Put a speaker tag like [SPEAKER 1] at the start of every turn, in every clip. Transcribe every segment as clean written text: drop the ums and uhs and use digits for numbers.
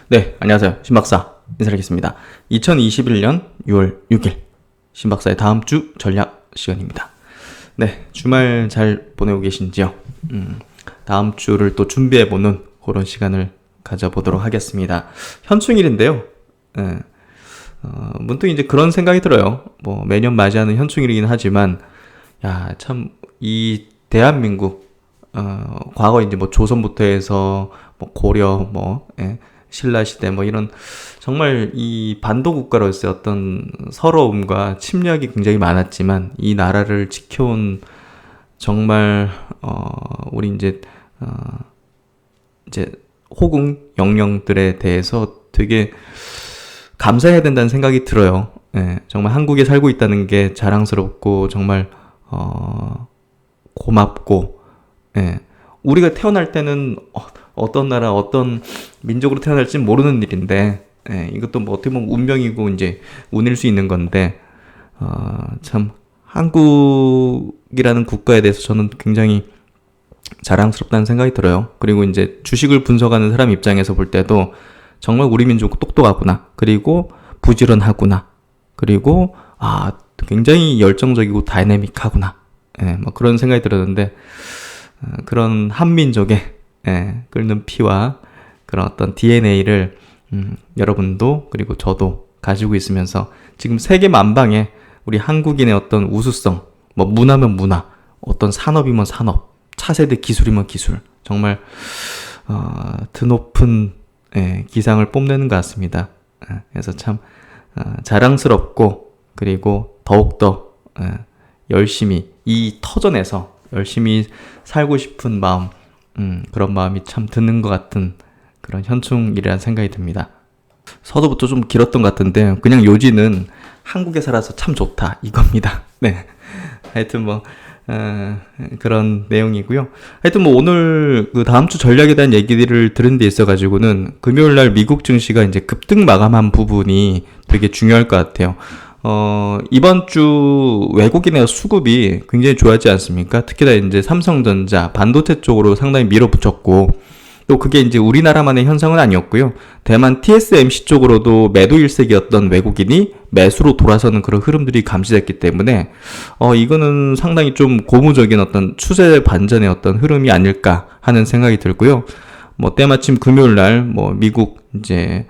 [SPEAKER 1] 네, 안녕하세요. 신박사 인사드리겠습니다. 2021년 6월 6일 신박사의 다음 주 전략 시간입니다. 네, 주말 잘 보내고 계신지요? 다음 주를 또 준비해보는 그런 시간을 가져보도록 하겠습니다. 현충일인데요. 네, 문득 이제 그런 생각이 들어요. 뭐 매년 맞이하는 현충일이긴 하지만 야, 참 이 대한민국 과거 이제 뭐 조선부터 해서 뭐 고려 신라 시대 뭐 이런 정말 이 반도 국가로서의 어떤 서러움과 침략이 굉장히 많았지만 이 나라를 지켜온 정말 우리 이제 호국 영령들에 대해서 되게 감사해야 된다는 생각이 들어요. 예, 정말 한국에 살고 있다는 게 자랑스럽고 정말 고맙고, 예. 우리가 태어날 때는 어떤 나라, 어떤 민족으로 태어날지 모르는 일인데, 예, 이것도 뭐 어떻게 보면 운명이고 이제 운일 수 있는 건데, 참 한국이라는 국가에 대해서 저는 굉장히 자랑스럽다는 생각이 들어요. 그리고 이제 주식을 분석하는 사람 입장에서 볼 때도 정말 우리 민족 똑똑하구나. 그리고 부지런하구나. 그리고 굉장히 열정적이고 다이내믹하구나. 예, 뭐 그런 생각이 들었는데 그런 한민족의 끓는 피와 그런 어떤 DNA를 여러분도 그리고 저도 가지고 있으면서 지금 세계 만방에 우리 한국인의 어떤 우수성, 뭐 문화면 문화, 어떤 산업이면 산업, 차세대 기술이면 기술, 정말 드높은 기상을 뽐내는 것 같습니다. 그래서 참 자랑스럽고 그리고 더욱더 열심히 이 터전에서 열심히 살고 싶은 마음, 그런 마음이 참 드는 것 같은 그런 현충일이라는 생각이 듭니다. 서두부터 좀 길었던 것 같은데 그냥 요지는 한국에 살아서 참 좋다 이겁니다. 네, 하여튼 뭐 그런 내용이고요. 하여튼 뭐 오늘 그 다음 주 전략에 대한 얘기들을 들은 데 있어가지고는 금요일 날 미국 증시가 이제 급등 마감한 부분이 되게 중요할 것 같아요. 이번 주 외국인의 수급이 굉장히 좋았지 않습니까? 특히나 이제 삼성전자, 반도체 쪽으로 상당히 밀어붙였고, 또 그게 이제 우리나라만의 현상은 아니었고요. 대만 TSMC 쪽으로도 매도 일색이었던 외국인이 매수로 돌아서는 그런 흐름들이 감지됐기 때문에, 이거는 상당히 좀 고무적인 어떤 추세 반전의 어떤 흐름이 아닐까 하는 생각이 들고요. 뭐 때마침 금요일 날, 뭐 미국 이제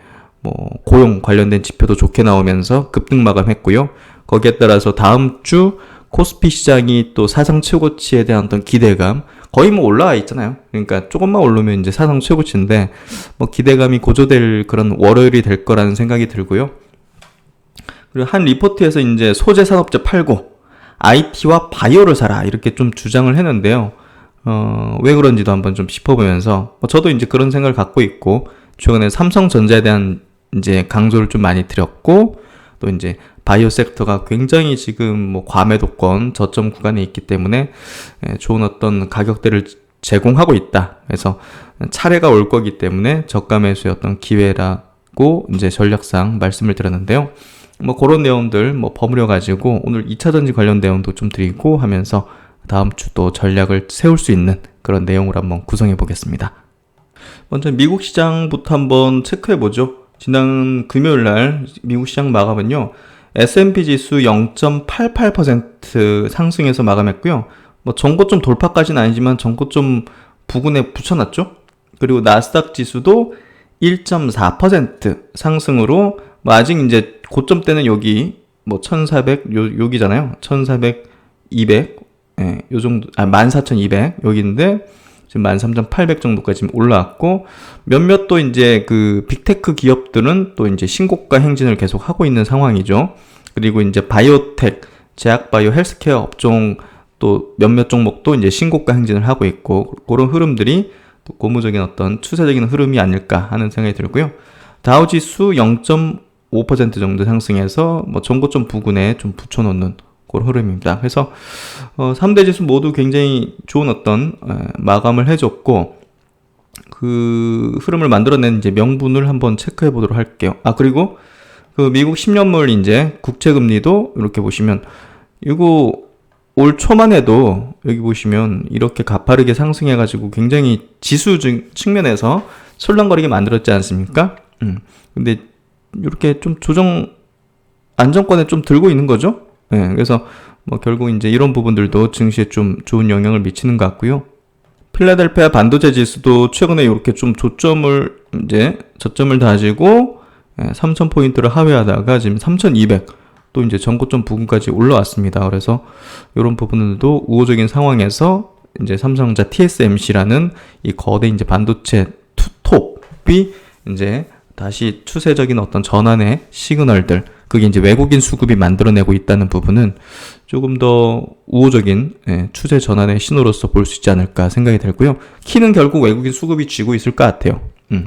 [SPEAKER 1] 고용 관련된 지표도 좋게 나오면서 급등 마감했고요. 거기에 따라서 다음 주 코스피 시장이 또 사상 최고치에 대한 어떤 기대감, 거의 뭐 올라와 있잖아요. 그러니까 조금만 오르면 이제 사상 최고치인데, 뭐 기대감이 고조될 그런 월요일이 될 거라는 생각이 들고요. 그리고 한 리포트에서 이제 소재 산업재 팔고, IT와 바이오를 사라, 이렇게 좀 주장을 했는데요. 왜 그런지도 한번 좀 짚어보면서, 저도 이제 그런 생각을 갖고 있고, 최근에 삼성전자에 대한 이제 강조를 좀 많이 드렸고, 또 이제 바이오 섹터가 굉장히 지금 뭐 과매도권 저점 구간에 있기 때문에 좋은 어떤 가격대를 제공하고 있다. 그래서 차례가 올 거기 때문에 저가 매수의 어떤 기회라고 이제 전략상 말씀을 드렸는데요. 뭐 그런 내용들 뭐 버무려 가지고 오늘 2차전지 관련 내용도 좀 드리고 하면서 다음 주 또 전략을 세울 수 있는 그런 내용으로 한번 구성해 보겠습니다. 먼저 미국 시장부터 한번 체크해 보죠. 지난 금요일 날 미국 시장 마감은요. S&P 지수 0.88% 상승해서 마감했고요. 뭐 전고점 돌파까지는 아니지만 전고점 부근에 붙여놨죠. 그리고 나스닥 지수도 1.4% 상승으로 뭐 아직 이제 고점 때는 여기 뭐 1400 여기잖아요. 1400, 200 요 정도 14200 여기인데 지금 13,800 정도까지 지금 올라왔고, 몇몇 또 이제 그 빅테크 기업들은 또 이제 신고가 행진을 계속 하고 있는 상황이죠. 그리고 이제 바이오텍, 제약바이오, 헬스케어 업종 또 몇몇 종목도 이제 신고가 행진을 하고 있고, 그런 흐름들이 또 고무적인 어떤 추세적인 흐름이 아닐까 하는 생각이 들고요. 다우지수 0.5% 정도 상승해서 뭐 전고점 부근에 좀 붙여놓는 그런 흐름입니다. 그래서 3대 지수 모두 굉장히 좋은 어떤 마감을 해줬고, 그 흐름을 만들어낸 이제 명분을 한번 체크해 보도록 할게요. 그리고 그 미국 10년물 이제 국채금리도 이렇게 보시면 이거 올 초만 해도 여기 보시면 이렇게 가파르게 상승해가지고 굉장히 지수 측면에서 설렁거리게 만들었지 않습니까? 근데 이렇게 좀 조정 안정권에 좀 들고 있는 거죠. 예, 그래서 뭐 결국 이제 이런 부분들도 증시에 좀 좋은 영향을 미치는 것 같고요. 필라델피아 반도체 지수도 최근에 이렇게 좀 저점을 다지고 3,000포인트를 하회하다가 지금 3,200 또 이제 전고점 부근까지 올라왔습니다. 그래서 이런 부분들도 우호적인 상황에서 이제 삼성전자 TSMC라는 이 거대 이제 반도체 투톱이 이제 다시 추세적인 어떤 전환의 시그널들, 그게 이제 외국인 수급이 만들어내고 있다는 부분은 조금 더 우호적인 추세 전환의 신호로서 볼 수 있지 않을까 생각이 들고요. 키는 결국 외국인 수급이 쥐고 있을 것 같아요.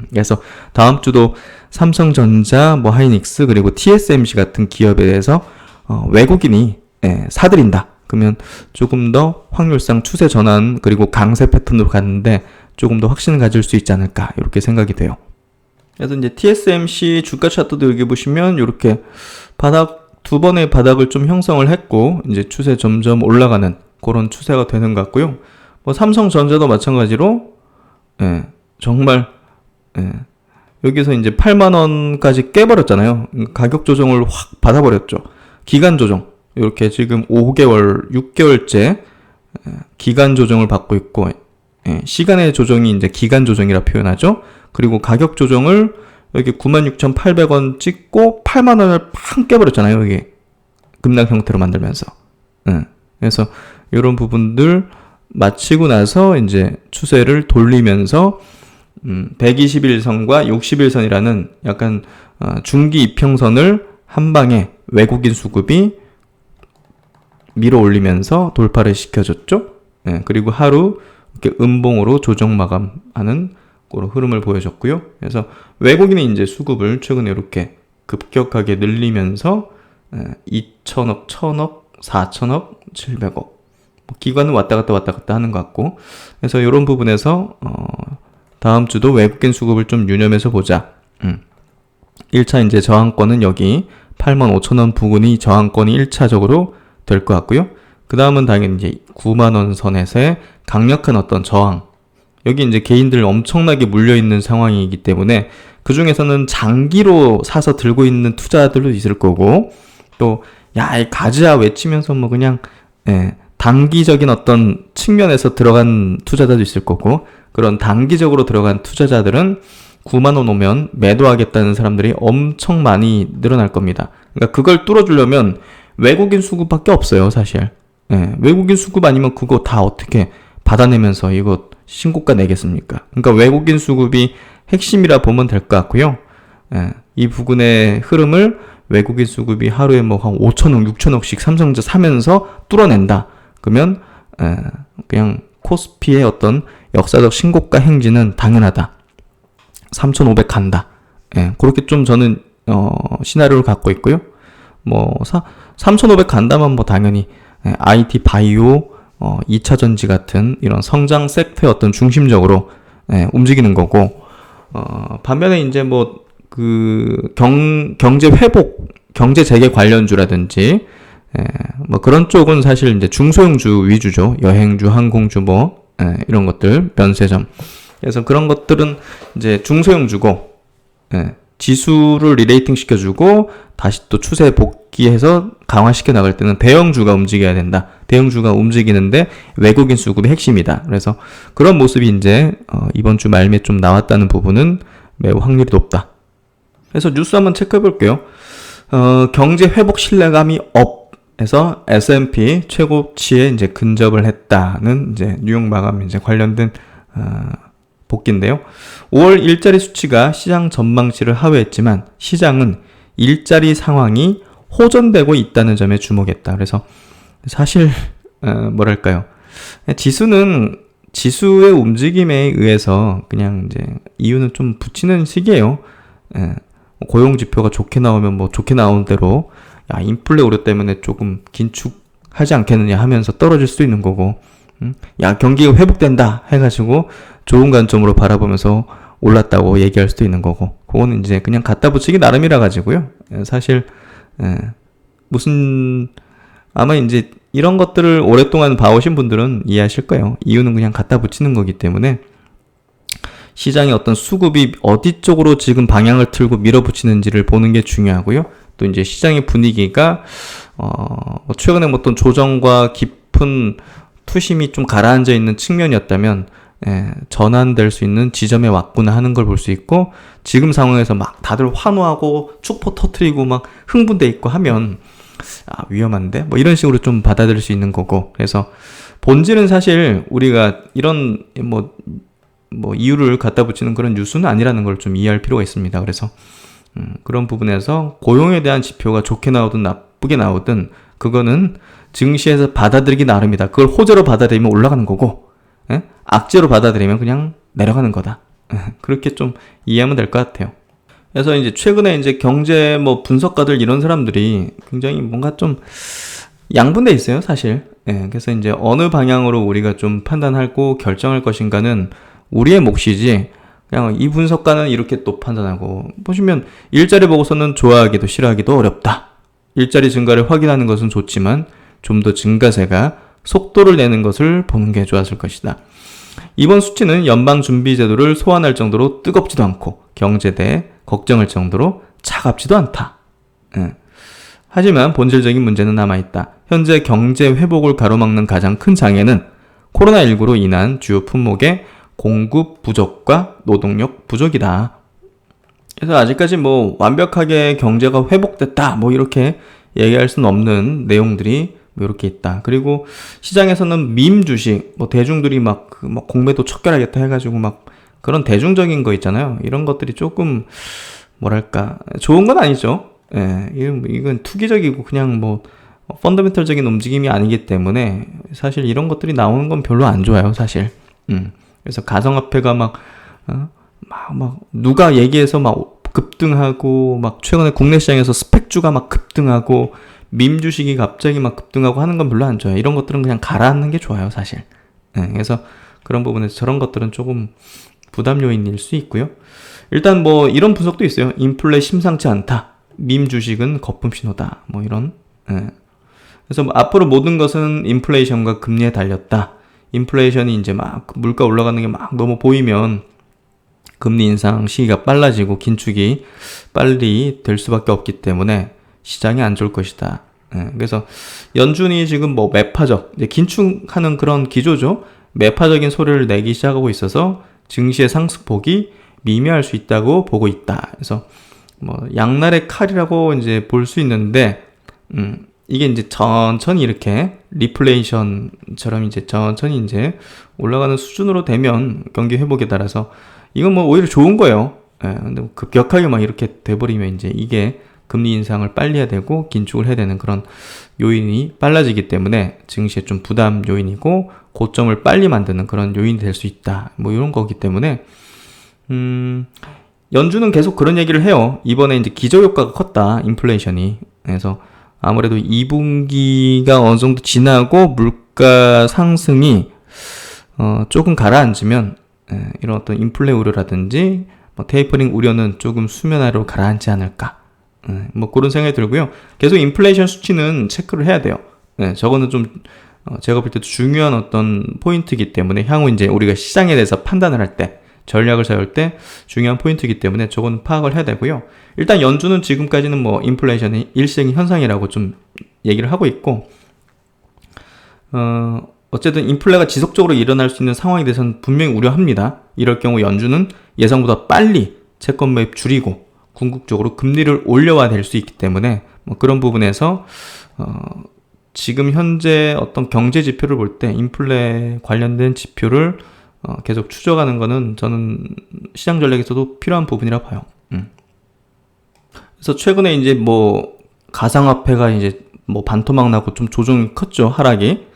[SPEAKER 1] 그래서 다음 주도 삼성전자, 뭐 하이닉스, 그리고 TSMC 같은 기업에 대해서 외국인이 사들인다. 그러면 조금 더 확률상 추세 전환 그리고 강세 패턴으로 갔는데 조금 더 확신을 가질 수 있지 않을까 이렇게 생각이 돼요. 그래서 이제 TSMC 주가 차트도 여기 보시면 이렇게 두 번의 바닥을 좀 형성을 했고 이제 추세 점점 올라가는 그런 추세가 되는 것 같고요. 뭐 삼성전자도 마찬가지로 정말 여기서 이제 8만 원까지 깨버렸잖아요. 가격 조정을 확 받아버렸죠. 기간 조정 이렇게 지금 5개월, 6개월째 기간 조정을 받고 있고 시간의 조정이 이제 기간 조정이라 표현하죠. 그리고 가격 조정을 여기 96,800원 찍고 8만 원을 팡 깨버렸잖아요. 이게 급락 형태로 만들면서. 그래서 이런 부분들 마치고 나서 이제 추세를 돌리면서 121선과 61선이라는 약간 중기 이평선을 한 방에 외국인 수급이 밀어 올리면서 돌파를 시켜줬죠. 그리고 하루 이렇게 음봉으로 조정 마감하는 그런 흐름을 보여줬고요. 그래서 외국인이 이제 수급을 최근에 이렇게 급격하게 늘리면서 2천억, 1천억, 4천억, 700억 기관은 왔다 갔다 하는 것 같고, 그래서 이런 부분에서 다음 주도 외국인 수급을 좀 유념해서 보자. 1차 이제 저항권은 여기 85,000원 부근이 저항권이 1차적으로 될 것 같고요. 그 다음은 당연히 이제 9만원 선에서의 강력한 어떤 저항. 여기 이제 개인들 엄청나게 물려있는 상황이기 때문에 그 중에서는 장기로 사서 들고 있는 투자들도 있을 거고, 또, 야, 이 가즈아 외치면서 뭐 그냥, 단기적인 어떤 측면에서 들어간 투자자도 있을 거고, 그런 단기적으로 들어간 투자자들은 9만원 오면 매도하겠다는 사람들이 엄청 많이 늘어날 겁니다. 그러니까 그걸 뚫어주려면 외국인 수급밖에 없어요, 사실. 외국인 수급 아니면 그거 다 어떻게 받아내면서 이거 신고가 내겠습니까? 그러니까 외국인 수급이 핵심이라 보면 될 것 같고요. 이 부분의 흐름을 외국인 수급이 하루에 뭐 한 5천억, 6천억씩 삼성전자 사면서 뚫어낸다. 그러면 그냥 코스피의 어떤 역사적 신고가 행진은 당연하다. 3,500 간다. 그렇게 좀 저는 시나리오를 갖고 있고요. 뭐 3,500 간다면 뭐 당연히 IT 바이오 2차 전지 같은 이런 성장 섹터의 어떤 중심적으로 움직이는 거고, 반면에 이제 뭐 그 경제 회복, 경제 재개 관련주라든지 뭐 그런 쪽은 사실 이제 중소형주 위주죠. 여행주, 항공주 뭐 이런 것들, 면세점. 그래서 그런 것들은 이제 중소형주고 지수를 리레이팅 시켜주고 다시 또 추세 복귀해서 강화시켜 나갈 때는 대형주가 움직여야 된다. 대형주가 움직이는데 외국인 수급이 핵심이다. 그래서 그런 모습이 이제 이번 주 말미에 좀 나왔다는 부분은 매우 확률이 높다. 그래서 뉴스 한번 체크해 볼게요. 경제 회복 신뢰감이 업에서 S&P 최고치에 이제 근접을 했다는 이제 뉴욕 마감 이제 관련된 복귀인데요. 5월 일자리 수치가 시장 전망치를 하회했지만 시장은 일자리 상황이 호전되고 있다는 점에 주목했다. 그래서 사실 뭐랄까요? 지수는 지수의 움직임에 의해서 그냥 이제 이유는 좀 붙이는 식이에요. 고용 지표가 좋게 나오면 뭐 좋게 나오는 대로 야, 인플레 우려 때문에 조금 긴축하지 않겠느냐 하면서 떨어질 수도 있는 거고, 야, 경기가 회복된다 해가지고 좋은 관점으로 바라보면서 올랐다고 얘기할 수도 있는 거고, 그거는 이제 그냥 갖다 붙이기 나름이라 가지고요. 사실 무슨 아마 이제 이런 것들을 오랫동안 봐오신 분들은 이해하실 거예요. 이유는 그냥 갖다 붙이는 거기 때문에 시장의 어떤 수급이 어디 쪽으로 지금 방향을 틀고 밀어붙이는지를 보는 게 중요하고요. 또 이제 시장의 분위기가 최근에 어떤 조정과 깊은 투심이 좀 가라앉아 있는 측면이었다면 전환될 수 있는 지점에 왔구나 하는 걸 볼 수 있고, 지금 상황에서 막 다들 환호하고 축포 터트리고 막 흥분돼 있고 하면 위험한데? 뭐 이런 식으로 좀 받아들일 수 있는 거고, 그래서 본질은 사실 우리가 이런 뭐 이유를 갖다 붙이는 그런 뉴스는 아니라는 걸 좀 이해할 필요가 있습니다. 그래서 그런 부분에서 고용에 대한 지표가 좋게 나오든 나쁘게 나오든 그거는 증시에서 받아들이기 나름이다. 그걸 호재로 받아들이면 올라가는 거고, 악재로 받아들이면 그냥 내려가는 거다. 그렇게 좀 이해하면 될 것 같아요. 그래서 이제 최근에 이제 경제 분석가들 이런 사람들이 굉장히 뭔가 좀 양분돼 있어요, 사실. 그래서 이제 어느 방향으로 우리가 좀 판단하고 결정할 것인가는 우리의 몫이지, 그냥 이 분석가는 이렇게 또 판단하고, 보시면 일자리 보고서는 좋아하기도 싫어하기도 어렵다. 일자리 증가를 확인하는 것은 좋지만 좀 더 증가세가 속도를 내는 것을 보는 게 좋았을 것이다. 이번 수치는 연방준비제도를 소환할 정도로 뜨겁지도 않고 경제대에 걱정할 정도로 차갑지도 않다. 하지만 본질적인 문제는 남아있다. 현재 경제 회복을 가로막는 가장 큰 장애는 코로나19로 인한 주요 품목의 공급 부족과 노동력 부족이다. 그래서 아직까지 완벽하게 경제가 회복됐다 이렇게 얘기할 수는 없는 내용들이 이렇게 있다. 그리고 시장에서는 밈 주식, 대중들이 공매도 척결하겠다 해가지고 그런 대중적인 거 있잖아요. 이런 것들이 조금 좋은 건 아니죠. 이건 투기적이고 그냥 펀더멘털적인 움직임이 아니기 때문에 사실 이런 것들이 나오는 건 별로 안 좋아요, 사실. 그래서 가상화폐가 누가 얘기해서 급등하고 최근에 국내 시장에서 스펙주가 급등하고 밈 주식이 갑자기 급등하고 하는 건 별로 안 좋아요. 이런 것들은 그냥 가라앉는 게 좋아요, 사실. 그래서 그런 부분에서 저런 것들은 조금 부담 요인일 수 있고요. 일단 이런 분석도 있어요. 인플레 심상치 않다. 밈 주식은 거품 신호다. 이런. 그래서 앞으로 모든 것은 인플레이션과 금리에 달렸다. 인플레이션이 이제 물가 올라가는 게 너무 보이면 금리 인상 시기가 빨라지고 긴축이 빨리 될 수밖에 없기 때문에 시장이 안 좋을 것이다. 그래서 연준이 지금 매파적, 이제 긴축하는 그런 기조죠. 매파적인 소리를 내기 시작하고 있어서 증시의 상승폭이 미미할 수 있다고 보고 있다. 그래서 양날의 칼이라고 이제 볼 수 있는데, 이게 이제 천천히 이렇게 리플레이션처럼 이제 천천히 이제 올라가는 수준으로 되면 경기 회복에 따라서 이건 오히려 좋은 거예요. 근데 급격하게 이렇게 돼버리면 이제 이게 금리 인상을 빨리 해야 되고 긴축을 해야 되는 그런 요인이 빨라지기 때문에 증시에 좀 부담 요인이고 고점을 빨리 만드는 그런 요인이 될 수 있다. 이런 거기 때문에 연준은 계속 그런 얘기를 해요. 이번에 이제 기저효과가 컸다. 인플레이션이. 그래서 아무래도 2분기가 어느 정도 지나고 물가 상승이 조금 가라앉으면 이런 어떤 인플레 우려라든지 테이퍼링 우려는 조금 수면 아래로 가라앉지 않을까. 그런 생각이 들고요. 계속 인플레이션 수치는 체크를 해야 돼요. 저거는 좀 제가 볼 때도 중요한 어떤 포인트이기 때문에 향후 이제 우리가 시장에 대해서 판단을 할 때, 전략을 세울 때 중요한 포인트이기 때문에 저거는 파악을 해야 되고요. 일단 연준은 지금까지는 인플레이션이 일시적인 현상이라고 좀 얘기를 하고 있고, 어쨌든 인플레가 지속적으로 일어날 수 있는 상황에 대해서는 분명히 우려합니다. 이럴 경우 연준은 예상보다 빨리 채권 매입 줄이고 궁극적으로 금리를 올려야 될 수 있기 때문에 그런 부분에서 지금 현재 어떤 경제 지표를 볼 때 인플레 관련된 지표를 계속 추적하는 거는 저는 시장 전략에서도 필요한 부분이라 봐요. 그래서 최근에 이제 가상화폐가 이제 반토막 나고 좀 조정이 컸죠, 하락이.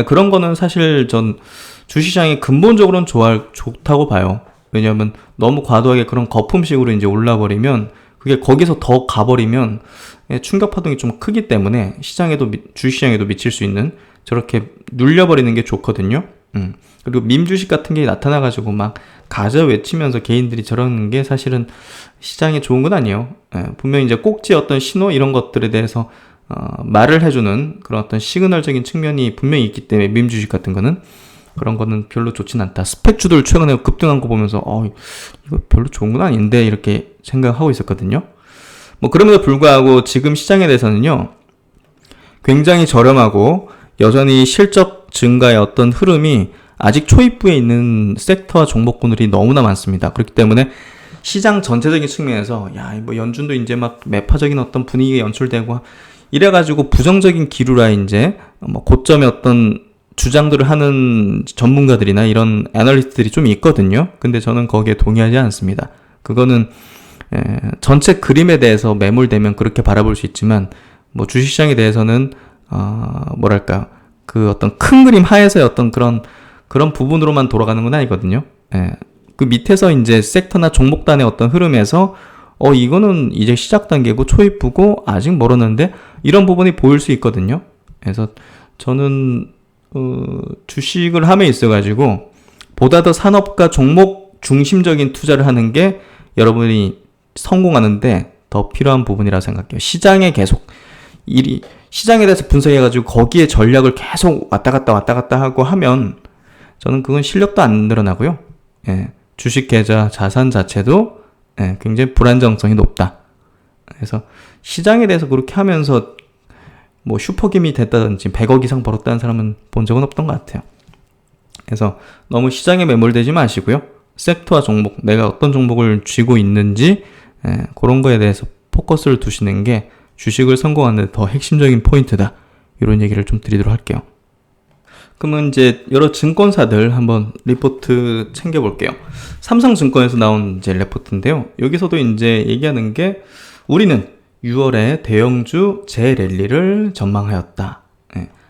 [SPEAKER 1] 그런 거는 사실 전 주시장이 근본적으로는 좋다고 봐요. 왜냐하면 너무 과도하게 그런 거품식으로 이제 올라버리면 그게 거기서 더 가버리면 충격 파동이 좀 크기 때문에 주시장에도 미칠 수 있는, 저렇게 눌려버리는 게 좋거든요. 그리고 밈 주식 같은 게 나타나가지고 가져 외치면서 개인들이 저러는 게 사실은 시장에 좋은 건 아니에요. 분명히 이제 꼭지 어떤 신호 이런 것들에 대해서 말을 해주는 그런 어떤 시그널적인 측면이 분명히 있기 때문에 밈 주식 같은 거는 그런 거는 별로 좋진 않다. 스펙주들 최근에 급등한 거 보면서 이거 별로 좋은 건 아닌데 이렇게 생각하고 있었거든요. 뭐 그럼에도 불구하고 지금 시장에 대해서는요, 굉장히 저렴하고 여전히 실적 증가의 어떤 흐름이 아직 초입부에 있는 섹터와 종목군들이 너무나 많습니다. 그렇기 때문에 시장 전체적인 측면에서 뭐 연준도 이제 막 매파적인 어떤 분위기가 연출되고 이래가지고 부정적인 기류라 이제 뭐 고점의 어떤 주장들을 하는 전문가들이나 이런 애널리스트들이 좀 있거든요. 근데 저는 거기에 동의하지 않습니다. 그거는 전체 그림에 대해서 매몰되면 그렇게 바라볼 수 있지만 뭐 주식시장에 대해서는 뭐랄까 그 어떤 큰 그림 하에서의 어떤 그런 부분으로만 돌아가는 건 아니거든요. 그 밑에서 이제 섹터나 종목단의 어떤 흐름에서 이거는 이제 시작 단계고 초입부고 아직 멀었는데 이런 부분이 보일 수 있거든요. 그래서 저는 주식을 함에 있어가지고 보다 더 산업과 종목 중심적인 투자를 하는 게 여러분이 성공하는데 더 필요한 부분이라 생각해요. 시장에 대해서 분석해가지고 거기에 전략을 계속 왔다 갔다 하고 하면 저는 그건 실력도 안 늘어나고요. 주식 계좌 자산 자체도 굉장히 불안정성이 높다. 그래서 시장에 대해서 그렇게 하면서 뭐 슈퍼김이 됐다든지 100억 이상 벌었다는 사람은 본 적은 없던 것 같아요. 그래서 너무 시장에 매몰되지 마시고요. 섹터와 종목, 내가 어떤 종목을 쥐고 있는지 그런 거에 대해서 포커스를 두시는 게 주식을 성공하는 데 더 핵심적인 포인트다. 이런 얘기를 좀 드리도록 할게요. 그러면 이제 여러 증권사들 한번 리포트 챙겨볼게요. 삼성증권에서 나온 이제 레포트인데요. 여기서도 이제 얘기하는 게 우리는 6월에 대형주 재랠리를 전망하였다.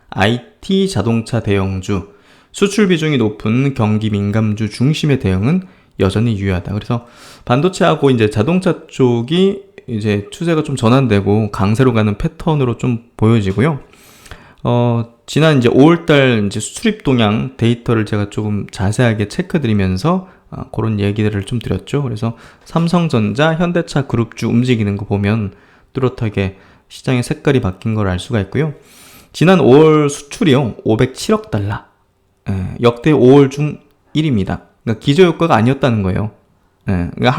[SPEAKER 1] IT 자동차 대형주, 수출 비중이 높은 경기 민감주 중심의 대응은 여전히 유효하다. 그래서 반도체하고 이제 자동차 쪽이 이제 추세가 좀 전환되고 강세로 가는 패턴으로 좀 보여지고요. 지난 이제 5월달 이제 수출입 동향 데이터를 제가 조금 자세하게 체크드리면서 그런 얘기들을 좀 드렸죠. 그래서 삼성전자, 현대차 그룹주 움직이는 거 보면 뚜렷하게 시장의 색깔이 바뀐 걸 알 수가 있고요. 지난 5월 수출이요, 507억 달러. 역대 5월 중 1위입니다. 그러니까 기저효과가 아니었다는 거예요. 그러니까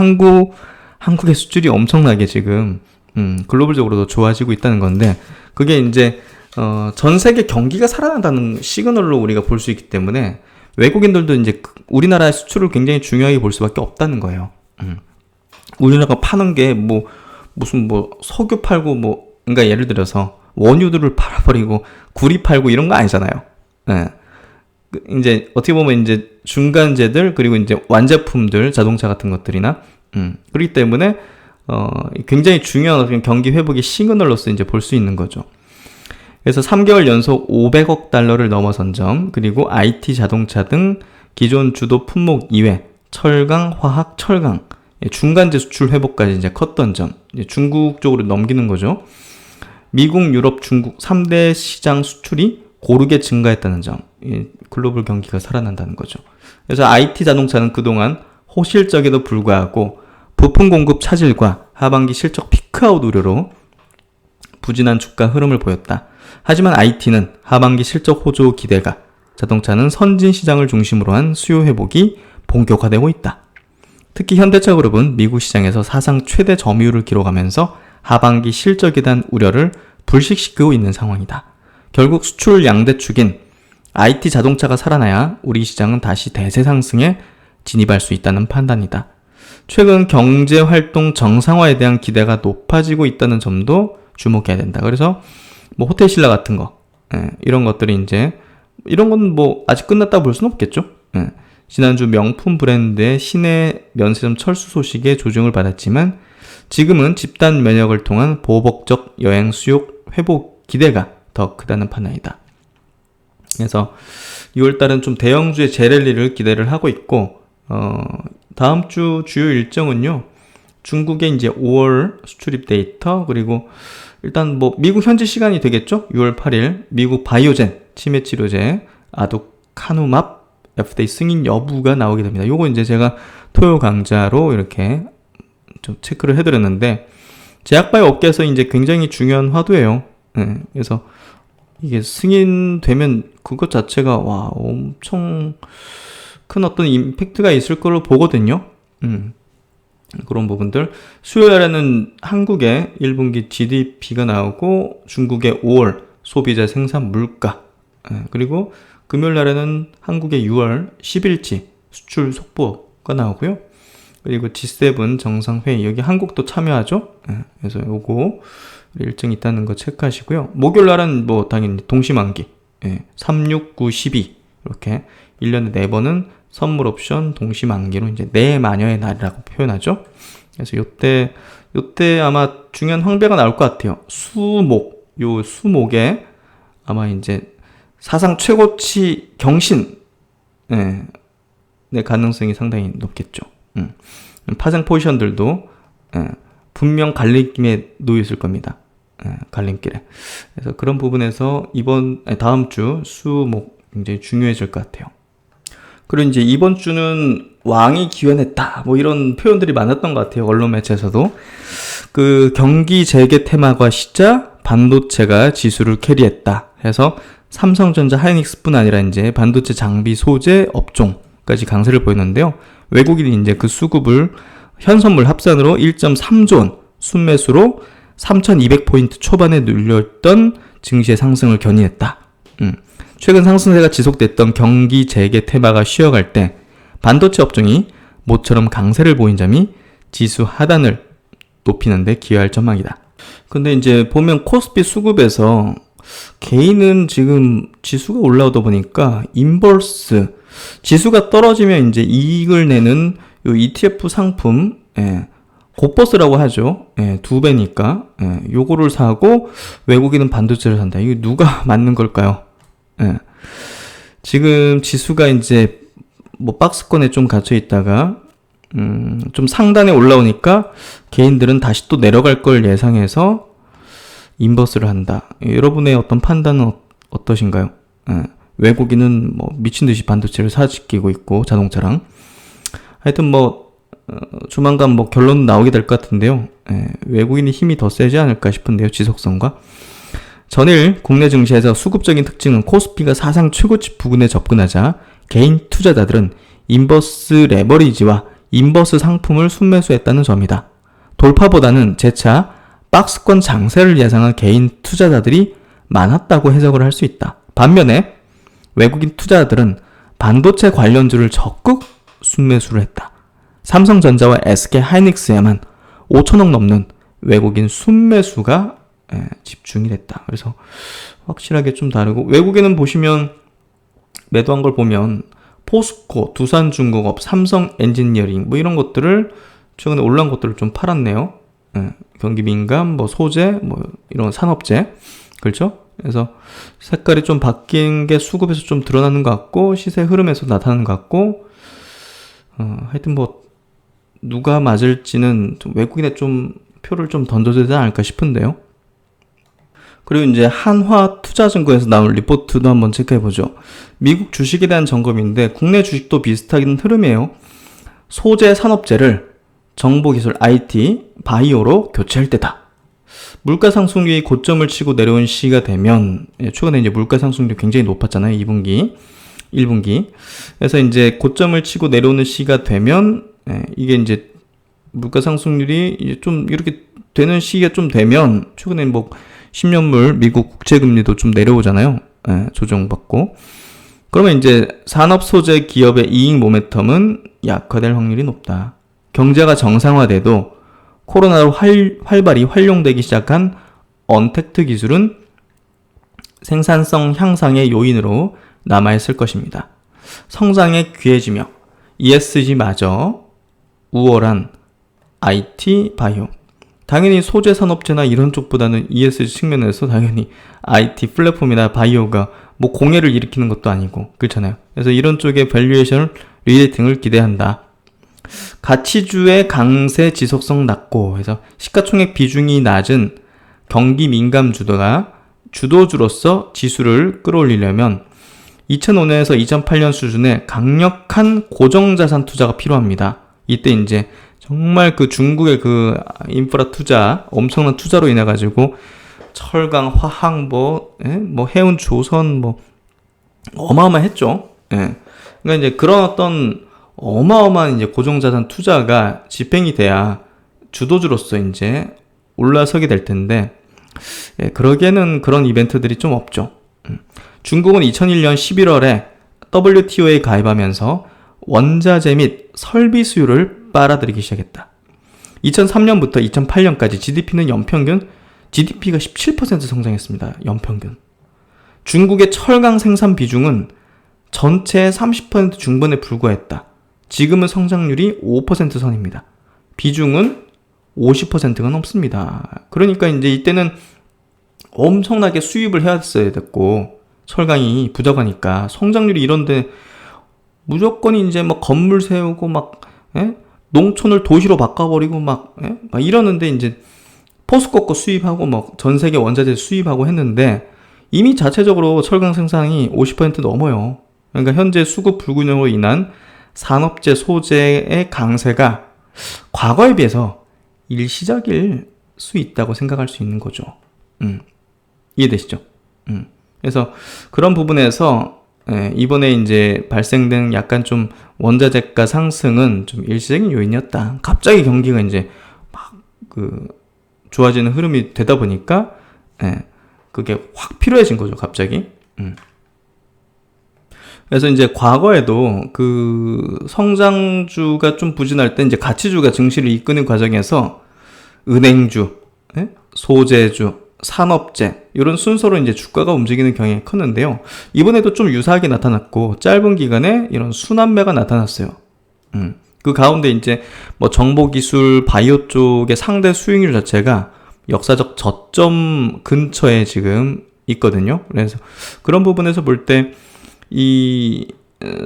[SPEAKER 1] 한국의 수출이 엄청나게 지금 글로벌적으로도 좋아지고 있다는 건데, 그게 이제 전 세계 경기가 살아난다는 시그널로 우리가 볼 수 있기 때문에 외국인들도 이제 우리나라의 수출을 굉장히 중요하게 볼 수밖에 없다는 거예요. 우리나라가 파는 게 무슨 석유 팔고 그러니까 예를 들어서 원유들을 팔아버리고 구리 팔고 이런 거 아니잖아요. 이제 어떻게 보면 이제 중간재들 그리고 이제 완제품들, 자동차 같은 것들이나 그렇기 때문에 굉장히 중요한 어떤 경기 회복의 시그널로서 이제 볼 수 있는 거죠. 그래서 3개월 연속 500억 달러를 넘어선 점, 그리고 IT 자동차 등 기존 주도 품목 이외 철강, 화학, 철강, 중간재 수출 회복까지 이제 컸던 점, 이제 중국 쪽으로 넘기는 거죠. 미국, 유럽, 중국 3대 시장 수출이 고르게 증가했다는 점, 글로벌 경기가 살아난다는 거죠. 그래서 IT 자동차는 그동안 호실적에도 불구하고 부품 공급 차질과 하반기 실적 피크아웃 우려로 부진한 주가 흐름을 보였다. 하지만 IT는 하반기 실적 호조 기대가, 자동차는 선진 시장을 중심으로 한 수요 회복이 본격화되고 있다. 특히 현대차그룹은 미국 시장에서 사상 최대 점유율을 기록하면서 하반기 실적에 대한 우려를 불식시키고 있는 상황이다. 결국 수출 양대축인 IT 자동차가 살아나야 우리 시장은 다시 대세 상승에 진입할 수 있다는 판단이다. 최근 경제활동 정상화에 대한 기대가 높아지고 있다는 점도 주목해야 된다. 그래서 호텔 신라 같은 거, 이런 것들이 이제 이런 건 아직 끝났다고 볼 수는 없겠죠. 지난주 명품 브랜드의 시내 면세점 철수 소식에 조정을 받았지만 지금은 집단 면역을 통한 보복적 여행 수요 회복 기대가 더 크다는 판단이다. 그래서 6월달은 좀 대형주의 재랠리를 기대를 하고 있고, 다음 주 주요 일정은요, 중국의 이제 5월 수출입 데이터, 그리고 일단 미국 현지 시간이 되겠죠? 6월 8일 미국 바이오젠 치매 치료제 아두카누맙 FDA 승인 여부가 나오게 됩니다. 요거 이제 제가 토요 강좌로 이렇게 좀 체크를 해드렸는데, 제약바이오 업계에서 이제 굉장히 중요한 화두예요. 그래서 이게 승인되면 그것 자체가 와 엄청 큰 어떤 임팩트가 있을 걸로 보거든요. 그런 부분들. 수요일에는 한국의 1분기 GDP가 나오고 중국의 5월 소비자 생산 물가, 그리고 금요일 날에는 한국의 6월 10일치 수출 속보가 나오고요. 그리고 G7 정상회의, 여기 한국도 참여하죠. 그래서 요거 일정 있다는 거 체크하시고요. 목요일 날은 뭐 당연히 동시만기, 3, 6, 9, 12 이렇게 1년에 4번은 선물 옵션 동시만기로 이제 내 마녀의 날이라고 표현하죠. 그래서 요때 아마 중요한 황배가 나올 것 같아요. 요 수목에 아마 이제 사상 최고치 경신, 내 가능성이 상당히 높겠죠. 파생 포지션들도 분명 갈림길에 놓여 있을 겁니다. 갈림길에. 그래서 그런 부분에서 다음 주 수목 굉장히 중요해질 것 같아요. 그리고 이제 이번 주는 왕이 기원했다, 뭐 이런 표현들이 많았던 것 같아요. 언론 매체에서도. 그 경기 재개 테마가 시작, 반도체가 지수를 캐리했다 해서 삼성전자, 하이닉스뿐 아니라 이제 반도체 장비 소재 업종까지 강세를 보였는데요. 외국인이 이제 그 수급을 현선물 합산으로 1.3조 원 순매수로 3,200포인트 초반에 눌렸던 증시의 상승을 견인했다. 최근 상승세가 지속됐던 경기 재개 테마가 쉬어갈 때 반도체 업종이 모처럼 강세를 보인 점이 지수 하단을 높이는 데 기여할 전망이다. 근데 이제 보면 코스피 수급에서 개인은 지금 지수가 올라오다 보니까 인버스, 지수가 떨어지면 이제 이익을 내는 요 ETF 상품, 고버스라고 하죠. 2배니까 요거를 사고 외국인은 반도체를 산다. 이거 누가 맞는 걸까요? 지금 지수가 이제 뭐 박스권에 좀 갇혀 있다가 좀 상단에 올라오니까 개인들은 다시 또 내려갈 걸 예상해서 인버스를 한다. 여러분의 어떤 판단은 어떠신가요? 외국인은 뭐 미친 듯이 반도체를 사지키고 있고 자동차랑, 하여튼 뭐 조만간 뭐 결론 나오게 될 것 같은데요. 외국인의 힘이 더 세지 않을까 싶은데요. 지속성과. 전일 국내 증시에서 수급적인 특징은 코스피가 사상 최고치 부근에 접근하자 개인 투자자들은 인버스 레버리지와 인버스 상품을 순매수했다는 점이다. 돌파보다는 재차 박스권 장세를 예상한 개인 투자자들이 많았다고 해석을 할 수 있다. 반면에 외국인 투자자들은 반도체 관련주를 적극 순매수를 했다. 삼성전자와 SK 하이닉스에만 5천억 넘는 외국인 순매수가 집중이 됐다. 그래서 확실하게 좀 다르고, 외국에는 보시면 매도한 걸 보면 포스코, 두산중공업, 삼성엔지니어링 뭐 이런 것들을 최근에 올라온 것들을 좀 팔았네요. 경기 민감, 뭐 소재, 뭐 이런 산업재, 그렇죠? 그래서 색깔이 좀 바뀐 게 수급에서 좀 드러나는 것 같고 시세 흐름에서 나타나는 것 같고, 하여튼 뭐 누가 맞을지는 좀 외국인에 좀 표를 좀 던져야 되지 않을까 싶은데요. 그리고 이제 한화투자증권에서 나온 리포트도 한번 체크해보죠. 미국 주식에 대한 점검인데 국내 주식도 비슷하긴 흐름이에요. 소재 산업재를 정보기술, IT, 바이오로 교체할 때다. 물가 상승률이 고점을 치고 내려온 시기가 되면, 최근에 이제 물가 상승률이 굉장히 높았잖아요. 2분기, 1분기. 그래서 이제 고점을 치고 내려오는 시기가 되면, 이게 이제 물가 상승률이 이제 좀 이렇게 되는 시기가 좀 되면, 최근에 뭐 10년물 미국 국채금리도 좀 내려오잖아요. 조정받고. 그러면 이제 산업 소재 기업의 이익 모멘텀은 약화될 확률이 높다. 경제가 정상화돼도 코로나로 활발히 활용되기 시작한 언택트 기술은 생산성 향상의 요인으로 남아있을 것입니다. 성장에 귀해지며 ESG마저 우월한 IT, 바이오. 당연히 소재 산업재나 이런 쪽보다는 ESG 측면에서 당연히 IT, 플랫폼이나 바이오가 뭐 공해를 일으키는 것도 아니고 그렇잖아요. 그래서 이런 쪽의 밸류에이션 리레이팅을 기대한다. 가치주의 강세 지속성 낮고 해서 시가총액 비중이 낮은 경기 민감 주도가 주도주로서 지수를 끌어올리려면 2005년에서 2008년 수준의 강력한 고정자산 투자가 필요합니다. 이때 이제 정말 그 중국의 그 인프라 투자, 엄청난 투자로 인해 가지고 철강, 화학, 뭐 해운, 조선, 뭐 어마어마했죠. 예. 그러니까 이제 그런 어떤 어마어마한 이제 고정자산 투자가 집행이 돼야 주도주로서 이제 올라서게 될 텐데, 예, 그러기에는 그런 이벤트들이 좀 없죠. 중국은 2001년 11월에 WTO에 가입하면서 원자재 및 설비 수요를 빨아들이기 시작했다. 2003년부터 2008년까지 GDP가 17% 성장했습니다. 연평균. 중국의 철강 생산 비중은 전체의 30% 중반에 불과했다. 지금은 성장률이 5% 선입니다. 비중은 50%가 넘습니다. 그러니까 이제 이때는 엄청나게 수입을 해야 됐고, 철강이 부족하니까 성장률이 이런데 무조건 이제 막 건물 세우고 막, 예? 농촌을 도시로 바꿔버리고 막 이러는데 이제 포스코 거 수입하고 막 전 세계 원자재 수입하고 했는데 이미 자체적으로 철강 생산이 50% 넘어요. 그러니까 현재 수급 불균형으로 인한 산업재 소재의 강세가 과거에 비해서 일시적일 수 있다고 생각할 수 있는 거죠. 이해되시죠? 그래서 그런 부분에서 이번에 이제 발생된 약간 좀 원자재가 상승은 좀 일시적인 요인이었다. 갑자기 경기가 이제 막 좋아지는 흐름이 되다 보니까 그게 확 필요해진 거죠, 갑자기. 그래서 이제 과거에도 그 성장주가 좀 부진할 때 이제 가치주가 증시를 이끄는 과정에서 은행주, 소재주, 산업재 이런 순서로 이제 주가가 움직이는 경향이 컸는데요. 이번에도 좀 유사하게 나타났고 짧은 기간에 이런 순환매가 나타났어요. 그 가운데 이제 뭐 정보기술, 바이오 쪽의 상대 수익률 자체가 역사적 저점 근처에 지금 있거든요. 그래서 그런 부분에서 볼 때 이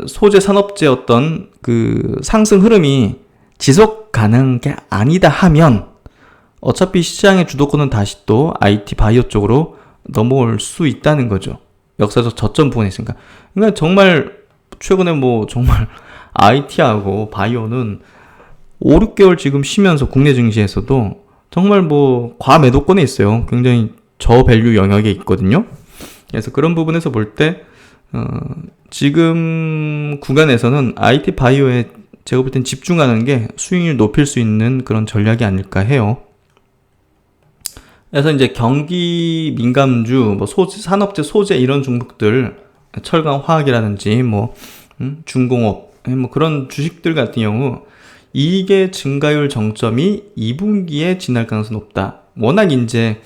[SPEAKER 1] 소재 산업재 어떤 그 상승 흐름이 지속 가능한 게 아니다 하면 어차피 시장의 주도권은 다시 또 IT 바이오 쪽으로 넘어올 수 있다는 거죠. 역사적 저점 부분에 있으니까. 그러니까 정말 최근에 뭐 정말 IT하고 바이오는 5, 6개월 지금 쉬면서 국내 증시에서도 정말 뭐 과매도권에 있어요. 굉장히 저밸류 영역에 있거든요. 그래서 그런 부분에서 볼 때 지금 구간에서는 IT 바이오에 제가 볼 땐 집중하는 게 수익률 높일 수 있는 그런 전략이 아닐까 해요. 그래서 이제 경기 민감주, 뭐 산업재, 소재 이런 종목들, 철강, 화학이라든지 뭐 중공업, 뭐 그런 주식들 같은 경우 이익의 증가율 정점이 2분기에 지날 가능성이 높다. 워낙 이제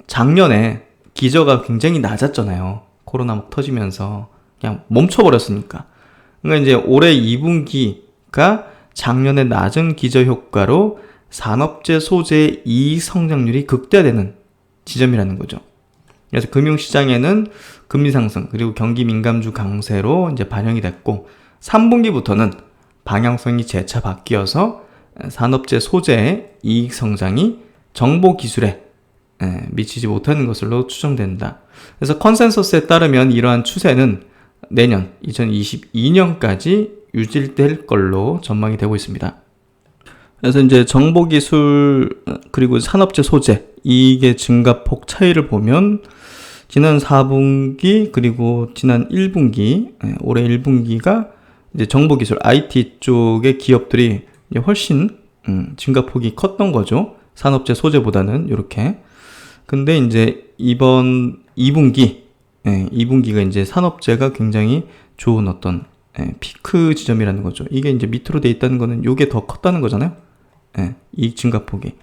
[SPEAKER 1] 작년에 기저가 굉장히 낮았잖아요. 코로나 막 터지면서 그냥 멈춰버렸으니까. 그러니까 이제 올해 2분기가 작년에 낮은 기저 효과로 산업재 소재의 이익 성장률이 극대화되는 지점이라는 거죠. 그래서 금융시장에는 금리 상승 그리고 경기 민감주 강세로 이제 반영이 됐고 3분기부터는 방향성이 재차 바뀌어서 산업재 소재의 이익 성장이 정보 기술에 미치지 못하는 것으로 추정된다. 그래서 컨센서스에 따르면 이러한 추세는 내년 2022년까지 유지될 걸로 전망이 되고 있습니다. 그래서 이제 정보기술 그리고 산업재 소재 이익의 증가폭 차이를 보면 지난 4분기 그리고 지난 1분기 올해 1분기가 이제 정보기술 IT 쪽의 기업들이 이제 훨씬 증가폭이 컸던 거죠. 산업재 소재보다는 이렇게. 근데 이제 이번 2분기가 이제 산업재가 굉장히 좋은 어떤 피크 지점이라는 거죠. 이게 이제 밑으로 돼 있다는 거는 이게 더 컸다는 거잖아요. 이익 증가폭이.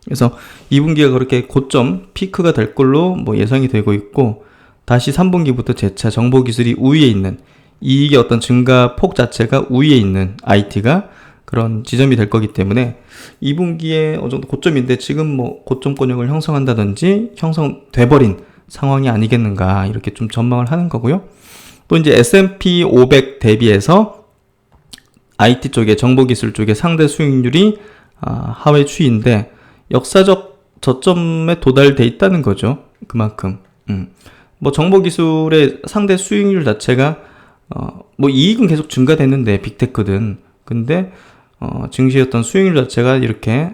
[SPEAKER 1] 그래서 2분기가 그렇게 고점 피크가 될 걸로 뭐 예상이 되고 있고 다시 3분기부터 재차 정보기술이 우위에 있는 이익의 어떤 증가폭 자체가 우위에 있는 IT가 그런 지점이 될 거기 때문에 2분기에 어느 정도 고점인데 지금 뭐 고점권역을 형성한다든지 형성돼버린 상황이 아니겠는가 이렇게 좀 전망을 하는 거고요. 또 이제 S&P 500 대비해서 IT 쪽에 정보기술 쪽에 상대 수익률이 하회 추이인데 역사적 저점에 도달돼 있다는 거죠. 그만큼 뭐 정보기술의 상대 수익률 자체가 뭐 이익은 계속 증가됐는데 빅테크든 근데 증시였던 수익률 자체가 이렇게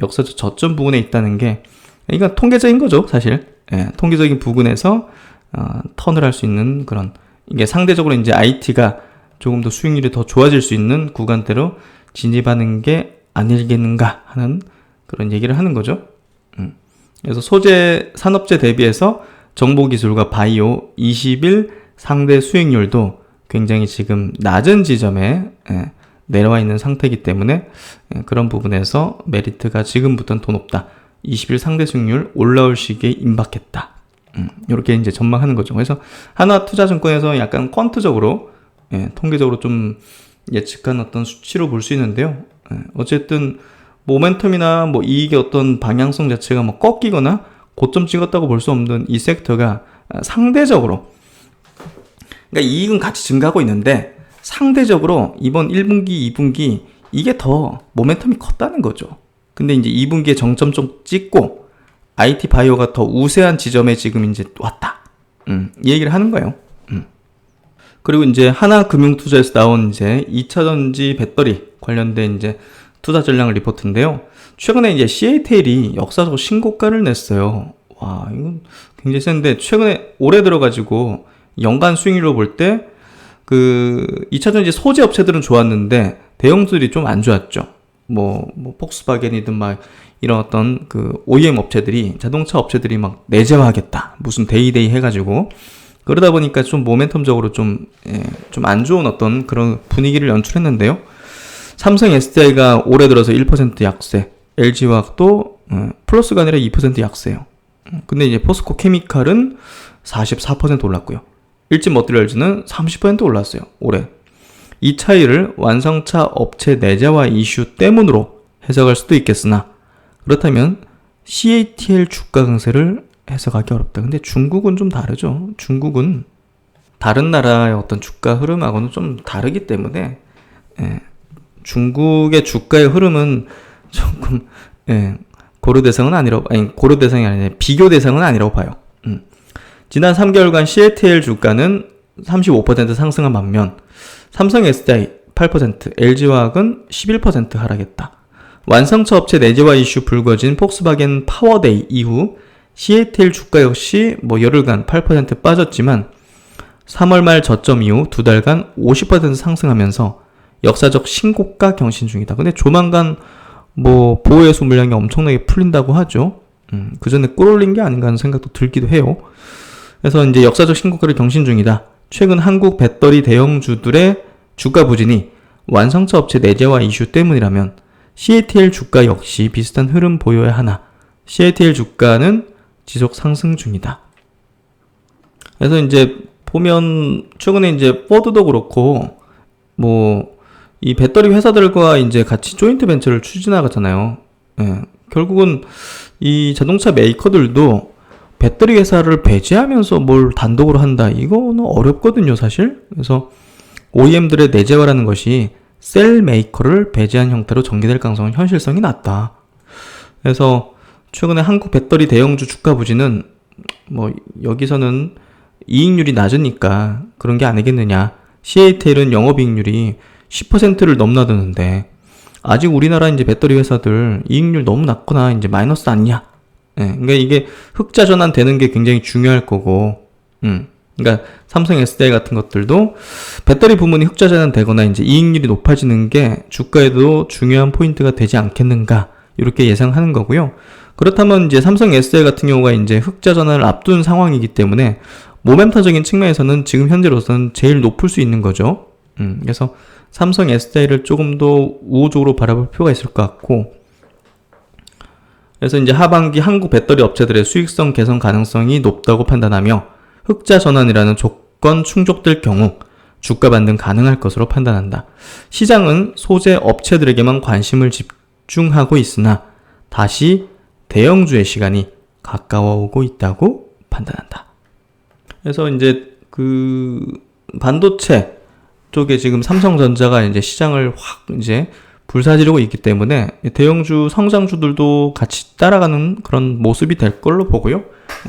[SPEAKER 1] 역사적 저점 부분에 있다는 게 이건 통계적인 거죠, 사실. 통계적인 부분에서 턴을 할 수 있는 그런, 이게 상대적으로 이제 IT가 조금 더 수익률이 더 좋아질 수 있는 구간대로 진입하는 게 아니겠는가 하는 그런 얘기를 하는 거죠. 그래서 소재 산업재 대비해서 정보기술과 바이오 20일 상대 수익률도 굉장히 지금 낮은 지점에 내려와 있는 상태이기 때문에 그런 부분에서 메리트가 지금부터는 더 높다. 20일 상대 수익률 올라올 시기에 임박했다. 이렇게 이제 전망하는 거죠. 그래서 하나투자증권에서 약간 퀀트적으로, 통계적으로 좀 예측한 어떤 수치로 볼 수 있는데요. 어쨌든 모멘텀이나 뭐 이익의 어떤 방향성 자체가 뭐 꺾이거나 고점 찍었다고 볼 수 없는 이 섹터가 상대적으로, 그러니까 이익은 같이 증가하고 있는데 상대적으로 이번 1분기, 2분기 이게 더 모멘텀이 컸다는 거죠. 근데 이제 2분기에 정점 좀 찍고 IT 바이오가 더 우세한 지점에 지금 이제 왔다. 이 얘기를 하는 거예요. 그리고 이제 하나금융투자에서 나온 이제 2차전지 배터리 관련된 이제 투자 전략 리포트인데요. 최근에 이제 CATL이 역사적으로 신고가를 냈어요. 와, 이건 굉장히 센데, 최근에 올해 들어가지고 연간 수익률로 볼 때 그 2차전지 소재 업체들은 좋았는데 대형주들이 좀 안 좋았죠. 뭐 폭스바겐이든 막 이런 어떤 그 OEM 업체들이, 자동차 업체들이 막 내재화하겠다, 무슨 데이데이 해가지고, 그러다 보니까 좀 모멘텀적으로 좀 안 좋은 어떤 그런 분위기를 연출했는데요. 삼성 SDI가 올해 들어서 1% 약세, LG화학도 플러스가 아니라 2% 약세요. 근데 이제 포스코 케미칼은 44% 올랐고요. 일진 머티리얼즈는 30% 올랐어요, 올해. 이 차이를 완성차 업체 내재화 이슈 때문으로 해석할 수도 있겠으나, 그렇다면 CATL 주가 강세를 해석하기 어렵다. 근데 중국은 좀 다르죠. 중국은 다른 나라의 어떤 주가 흐름하고는 좀 다르기 때문에 중국의 주가의 흐름은 조금 고려 대상은 아니라고, 고려 대상이 아니라 비교 대상은 아니라고 봐요. 지난 3개월간 CATL 주가는 35% 상승한 반면 삼성 SDI 8%, LG화학은 11% 하락했다. 완성차 업체 내재화 이슈 불거진 폭스바겐 파워데이 이후 CATL 주가 역시 뭐 열흘간 8% 빠졌지만 3월 말 저점 이후 두 달간 50% 상승하면서 역사적 신고가 경신 중이다. 근데 조만간 뭐 보호해수 물량이 엄청나게 풀린다고 하죠. 그 전에 끌어올린 게 아닌가 하는 생각도 들기도 해요. 그래서 이제 역사적 신고가를 경신 중이다. 최근 한국 배터리 대형주들의 주가 부진이 완성차 업체 내재화 이슈 때문이라면 CATL 주가 역시 비슷한 흐름 보여야 하나, CATL 주가는 지속 상승 중이다. 그래서 이제 보면 최근에 이제 포드도 그렇고 뭐 이 배터리 회사들과 이제 같이 조인트 벤처를 추진하잖아요. 결국은 이 자동차 메이커들도 배터리 회사를 배제하면서 뭘 단독으로 한다, 이거는 어렵거든요, 사실. 그래서 OEM들의 내재화라는 것이 셀 메이커를 배제한 형태로 전개될 가능성은 현실성이 낮다. 그래서 최근에 한국 배터리 대형주 주가 부진은 뭐 여기서는 이익률이 낮으니까 그런 게 아니겠느냐. CATL은 영업이익률이 10%를 넘나드는데 아직 우리나라 이제 배터리 회사들 이익률 너무 낮거나 이제 마이너스 아니냐. 그러니까 이게 흑자 전환 되는 게 굉장히 중요할 거고, 그러니까 삼성 SDI 같은 것들도 배터리 부문이 흑자 전환 되거나 이제 이익률이 높아지는 게 주가에도 중요한 포인트가 되지 않겠는가, 이렇게 예상하는 거고요. 그렇다면 이제 삼성 SDI 같은 경우가 이제 흑자 전환을 앞둔 상황이기 때문에 모멘텀적인 측면에서는 지금 현재로서는 제일 높을 수 있는 거죠. 그래서 삼성 SDI를 조금 더 우호적으로 바라볼 필요가 있을 것 같고, 그래서 이제 하반기 한국 배터리 업체들의 수익성 개선 가능성이 높다고 판단하며 흑자 전환이라는 조건 충족될 경우 주가 반등 가능할 것으로 판단한다. 시장은 소재 업체들에게만 관심을 집중하고 있으나 다시 대형주의 시간이 가까워오고 있다고 판단한다. 그래서 이제 그 반도체 쪽에 지금 삼성전자가 이제 시장을 확 이제 불사지르고 있기 때문에 대형주 성장주들도 같이 따라가는 그런 모습이 될 걸로 보고요.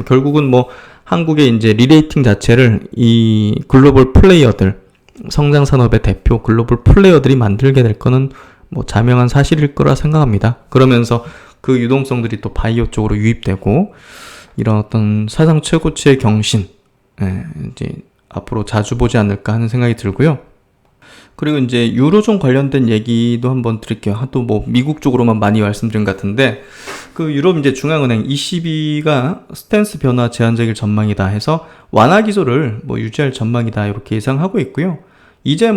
[SPEAKER 1] 결국은 뭐 한국의 이제 리레이팅 자체를 이 글로벌 플레이어들, 성장 산업의 대표 글로벌 플레이어들이 만들게 될 거는 뭐 자명한 사실일 거라 생각합니다. 그러면서 그 유동성들이 또 바이오 쪽으로 유입되고, 이런 어떤 사상 최고치의 경신, 이제 앞으로 자주 보지 않을까 하는 생각이 들고요. 그리고 이제 유로존 관련된 얘기도 한번 드릴게요. 또 뭐 미국 쪽으로만 많이 말씀드린 것 같은데, 그 유럽 이제 중앙은행 ECB가 스탠스 변화 제한적일 전망이다 해서 완화 기조를 뭐 유지할 전망이다 이렇게 예상하고 있고요. 이제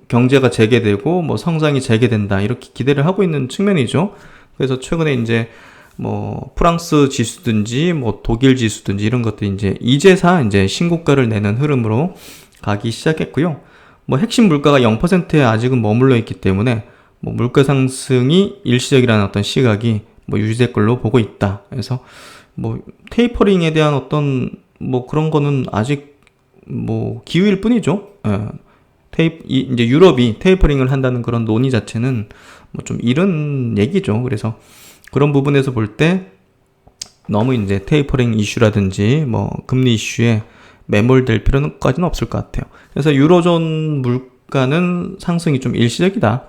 [SPEAKER 1] 경제가 재개되고 뭐 성장이 재개된다 이렇게 기대를 하고 있는 측면이죠. 그래서 최근에 이제 뭐 프랑스 지수든지 뭐 독일 지수든지 이런 것들이 이제사 신고가를 내는 흐름으로 가기 시작했고요. 뭐 핵심 물가가 0%에 아직은 머물러 있기 때문에 뭐 물가 상승이 일시적이라는 어떤 시각이 뭐 유지될 걸로 보고 있다. 그래서 뭐 테이퍼링에 대한 어떤 뭐 그런 거는 아직 뭐 기우일 뿐이죠. 이제 유럽이 테이퍼링을 한다는 그런 논의 자체는 뭐 좀 이른 얘기죠. 그래서 그런 부분에서 볼 때 너무 이제 테이퍼링 이슈라든지 뭐 금리 이슈에 매몰될 필요는까지는 없을 것 같아요. 그래서 유로존 물가는 상승이 좀 일시적이다.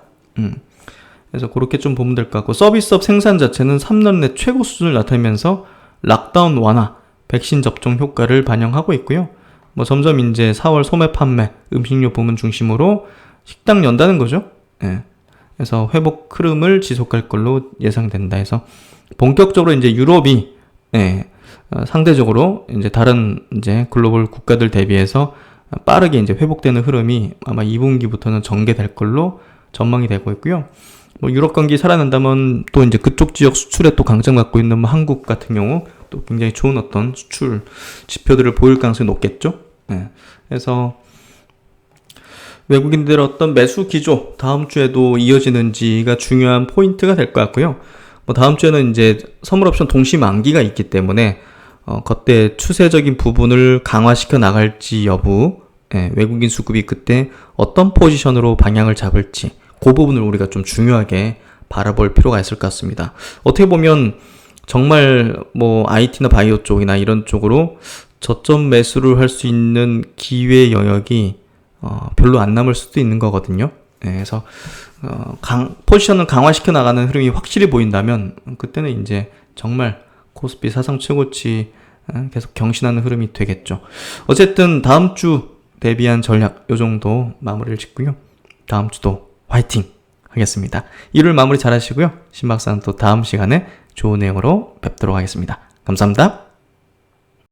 [SPEAKER 1] 그래서 그렇게 좀 보면 될 것 같고, 서비스업 생산 자체는 3년 내 최고 수준을 나타내면서 락다운 완화, 백신 접종 효과를 반영하고 있고요. 뭐 점점 이제 4월 소매 판매, 음식료 부문 중심으로 식당 연다는 거죠. 그래서 회복 흐름을 지속할 걸로 예상된다 해서 본격적으로 이제 유럽이 상대적으로 이제 다른 이제 글로벌 국가들 대비해서 빠르게 이제 회복되는 흐름이 아마 2분기부터는 전개될 걸로 전망이 되고 있고요. 뭐 유럽 경기 살아난다면 또 이제 그쪽 지역 수출에 또 강점 갖고 있는 뭐 한국 같은 경우 또 굉장히 좋은 어떤 수출 지표들을 보일 가능성이 높겠죠. 그래서 외국인들의 어떤 매수 기조 다음 주에도 이어지는지가 중요한 포인트가 될 것 같고요. 뭐 다음 주에는 이제 선물 옵션 동시 만기가 있기 때문에 그때 추세적인 부분을 강화시켜 나갈지 여부, 외국인 수급이 그때 어떤 포지션으로 방향을 잡을지 그 부분을 우리가 좀 중요하게 바라볼 필요가 있을 것 같습니다. 어떻게 보면 정말 뭐 IT나 바이오 쪽이나 이런 쪽으로 저점 매수를 할 수 있는 기회 영역이 별로 안 남을 수도 있는 거거든요. 그래서 포지션을 강화시켜 나가는 흐름이 확실히 보인다면 그때는 이제 정말 코스피 사상 최고치 계속 경신하는 흐름이 되겠죠. 어쨌든 다음 주 대비한 전략 요 정도 마무리를 짓고요. 다음 주도 화이팅 하겠습니다. 일요일 마무리 잘 하시고요. 신박사는 또 다음 시간에 좋은 내용으로 뵙도록 하겠습니다. 감사합니다.